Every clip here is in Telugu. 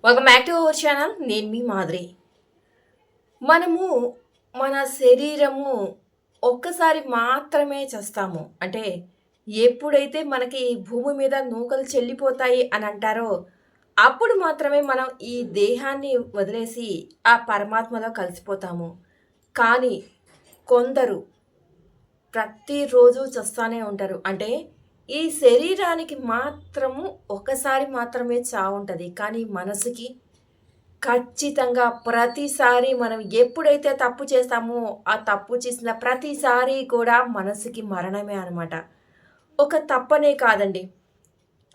Welcome back to our channel. నేను మీ మాదిరి. మనము మన శరీరము ఒక్కసారి మాత్రమే చస్తాము. అంటే ఎప్పుడైతే మనకి ఈ భూమి మీద నూకలు చెల్లిపోతాయి అని అంటారో, అప్పుడు మాత్రమే మనం ఈ దేహాన్ని వదిలేసి ఆ పరమాత్మలో కలిసిపోతాము. కానీ కొందరు ప్రతిరోజు చస్తానే ఉంటారు. అంటే ఈ శరీరానికి మాత్రము ఒకసారి మాత్రమే చావుంటది. కానీ మనసుకి ఖచ్చితంగా ప్రతిసారి మనం ఎప్పుడైతే తప్పు చేస్తామో, ఆ తప్పు చేసిన ప్రతిసారి కూడా మనసుకి మరణమే అనమాట. ఒక తప్పనే కాదండి.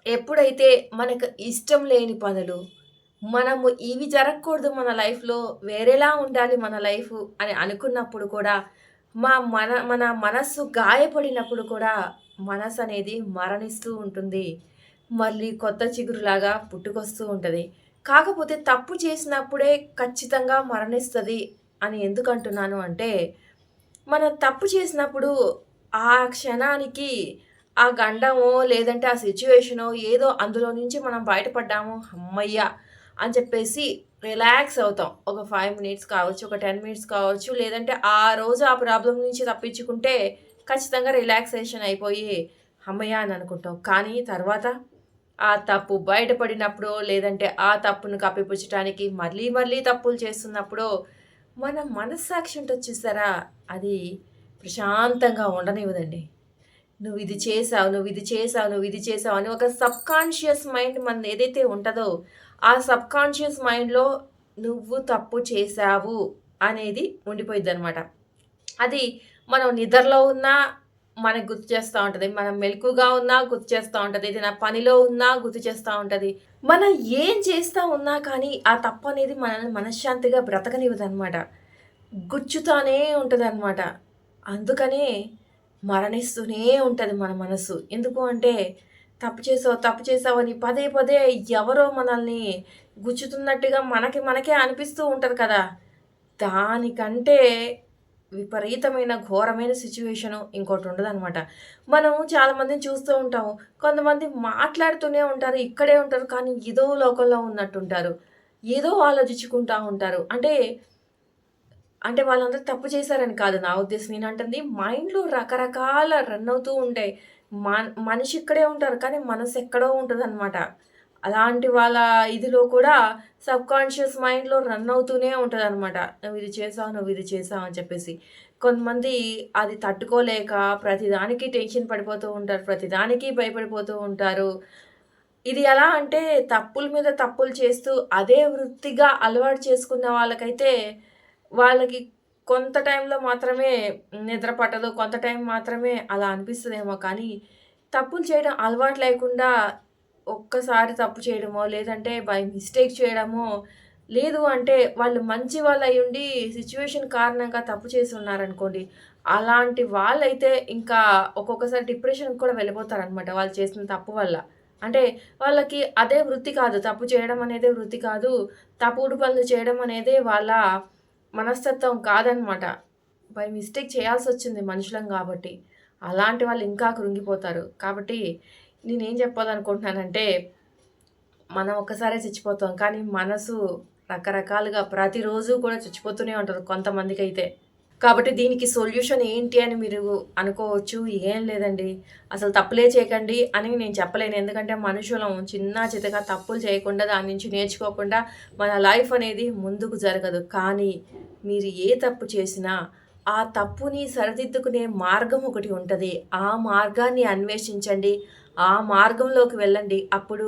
ఎప్పుడైతే మనకు ఇష్టం లేని పనులు, మనము ఇవి జరగకూడదు మన లైఫ్‌లో, వేరేలా ఉండాలి మన లైఫు అని అనుకున్నప్పుడు కూడా, మన మనస్సు గాయపడినప్పుడు కూడా మనసనేది మరణిస్తూ ఉంటుంది. మళ్ళీ కొత్త చిగురులాగా పుట్టుకొస్తూ ఉంటది. కాకపోతే తప్పు చేసినప్పుడే ఖచ్చితంగా మరణిస్తది అని ఎందుకంటున్నాను అంటే, మనం తప్పు చేసినప్పుడు ఆ క్షణానికి ఆ గండమో, లేదంటే ఆ సిట్యుయేషనో ఏదో అందులో నుంచి మనం బయటపడ్డాము. హమ్మయ్య! అని చెప్పేసి రిలాక్స్ అవుతాం. ఒక 5 మినిట్స్ కావచ్చు, ఒక 10 మినిట్స్ కావచ్చు, లేదంటే ఆ రోజు ఆ ప్రాబ్లమ్ నుంచి తప్పించుకుంటే ఖచ్చితంగా రిలాక్సేషన్ అయిపోయి హమ్మయ్య! అని అనుకుంటాం. కానీ తర్వాత ఆ తప్పు బయటపడినప్పుడో, లేదంటే ఆ తప్పును కప్పిపుచ్చటానికి మళ్ళీ మళ్ళీ తప్పులు చేస్తున్నప్పుడో, మన మనస్సాక్షి ఉంటది చూసారా? అది ప్రశాంతంగా ఉండనివ్వదండి. నువ్విది చేశావు, నువ్విది చేశావు, నువ్విది చేశావు అని ఒక సబ్‌కాన్షియస్ మైండ్ మనది ఏదైతే ఉంటదో, ఆ సబ్‌కాన్షియస్ మైండ్‌లో నువ్వు తప్పు చేశావు అనేది ఉండిపోయిద్దనమాట. అది మనం నిద్రలో ఉన్నా మనకు గుర్తు చేస్తా ఉంటది. మనం మెలకువగా ఉన్నా గుర్తు చేస్తా ఉంటది. ఏదైనా పనిలో ఉన్నా గుర్తు చేస్తా ఉంటది. మనం ఏం చేస్తా ఉన్నా కానీ ఆ తప్పనేది మనల్ని మనశ్శాంతిగా బ్రతకనివ్వదనమాట. గుచ్చుతానే ఉంటదనమాట. అందుకనే మరణిస్తూనే ఉంటది మన మనసు. ఎందుకు అంటే తప్పు చేసావు, తప్పు చేసావని పదే పదే ఎవరో మనల్ని గుచ్చుతున్నట్టుగా మనకే అనిపిస్తూ ఉంటది కదా! దానికంటే విపరీతమైన ఘోరమైన సిట్యుయేషను ఇంకోటుండదనమాట. మనం చాలామందిని చూస్తూ ఉంటాము. కొంతమంది మాట్లాడుతూనే ఉంటారు, ఇక్కడే ఉంటారు, కానీ ఏదో లోకంలో ఉన్నట్టుంటారు. ఏదో ఆలోచించుకుంటా ఉంటారు. అంటే వాళ్ళందరూ తప్పు చేశారని కాదు నా ఉద్దేశం. నేనంటుంది మైండ్‌లో రకరకాల రన్ అవుతూ ఉంటాయి. మనిషి ఇక్కడే ఉంటారు, కానీ మనసెక్కడో ఉంటదనమాట. అలాంటి వాళ్ళ ఇదిలో కూడా సబ్‌కాన్షియస్ మైండ్‌లో రన్ అవుతూనే ఉంటదనమాట. నువ్విది చేశావు, నువ్విది చేశావు అని చెప్పేసి. కొంతమంది అది తట్టుకోలేక ప్రతిదానికి టెన్షన్ పడిపోతూ ఉంటారు. ప్రతిదానికి భయపడిపోతూ ఉంటారు. ఇది ఎలా అంటే తప్పుల మీద తప్పులు చేస్తూ అదే వృత్తిగా అలవాటు చేసుకున్న వాళ్ళకైతే వాళ్ళకి కొంత టైంలో మాత్రమే నిద్ర పట్టదు. కొంత టైం మాత్రమే అలా అనిపిస్తదేమో కానీ, తప్పులు చేయడం అలవాటు లేకుండా ఒక్కసారి తప్పు చేయడమో, లేదంటే బై మిస్టేక్ చేయడమో, లేదు అంటే వాళ్ళు మంచి వాళ్ళయ్యుండి సిట్యుయేషన్ కారణంగా తప్పు చేసి ఉన్నారనుకోండి. అలాంటి వాళ్ళైతే ఇంకా ఒక్కొక్కసారి డిప్రెషన్‌కి కూడా వెళ్ళిపోతారనమాట వాళ్ళు చేసిన తప్పు వల్ల. అంటే వాళ్ళకి అదే వృత్తి కాదు. తప్పు చేయడం అనేదే వృత్తి కాదు. తప్పుడు పనులు చేయడం అనేదే వాళ్ళ మనస్తత్వం కాదనమాట. బై మిస్టేక్ చేయాల్సొచ్చింది మనుషులం గాబట్టి. అలాంటి వాళ్ళు ఇంకా కృంగిపోతారు. కాబట్టి నేనేం చెప్పాలనుకుంటున్నానంటే, మనం ఒక్కసారే చచ్చిపోతాం. కానీ మనసు రకరకాలుగా ప్రతిరోజు కూడా చచ్చిపోతూనే ఉంటది కొంతమందికైతే. కాబట్టి దీనికి సొల్యూషన్ ఏంటి అని మీరు అనుకోవచ్చు. ఏం లేదండి. అసలు తప్పులే చేయకండి అని నేను చెప్పలేను. ఎందుకంటే మనుషులం చిన్నా చితకా తప్పులు చేయకుండా దాని నుంచి నేర్చుకోకుండా మన లైఫ్ అనేది ముందుకు జరగదు. కానీ మీరు ఏ తప్పు చేసినా ఆ తప్పుని సరిదిద్దుకునే మార్గం ఒకటి ఉంటది. ఆ మార్గాన్ని అన్వేషించండి. ఆ మార్గంలోకి వెళ్ళండి. అప్పుడు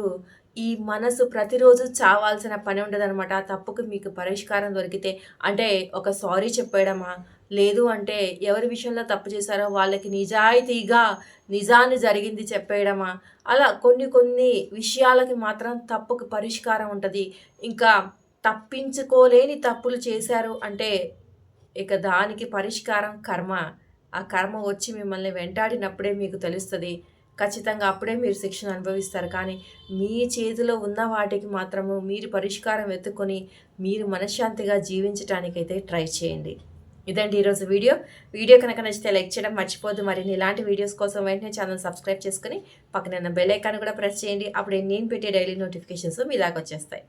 ఈ మనసు ప్రతిరోజు చావాల్సిన పని ఉండదనమాట. ఆ తప్పుకి మీకు పరిష్కారం దొరికితే అంటే ఒక సారీ చెప్పేయడమా? లేదు అంటే ఎవరి విషయంలో తప్పు చేశారో వాళ్ళకి నిజాయితీగా నిజాన్ని జరిగింది చెప్పేయడమా? అలా కొన్ని కొన్ని విషయాలకి మాత్రం తప్పుకి పరిష్కారం ఉంటది. ఇంకా తప్పించుకోలేని తప్పులు చేశారు అంటే ఇక దానికి పరిష్కారం కర్మ. ఆ కర్మ వచ్చి మిమ్మల్ని వెంటాడినప్పుడే మీకు తెలుస్తది. ఖచ్చితంగా అప్పుడే మీరు శిక్షను అనుభవిస్తారు. కానీ మీ చేతిలో ఉన్న వాటికి మాత్రము మీరు పరిష్కారం వెతుక్కొని మీరు మనశ్శాంతిగా జీవించటానికైతే ట్రై చేయండి. ఇదండి ఈరోజు వీడియో. వీడియో కనుక నచ్చితే లైక్ చేయడం మర్చిపోద్దు. మరిన్ని ఇలాంటి వీడియోస్ కోసం వెంటనే ఛానల్ సబ్స్క్రైబ్ చేసుకొని పక్కన ఉన్న బెల్ ఐకాన్ కూడా ప్రెస్ చేయండి. అప్పుడే నేను పెట్టే డైలీ నోటిఫికేషన్స్ మీ దాకా వచ్చేస్తాయి.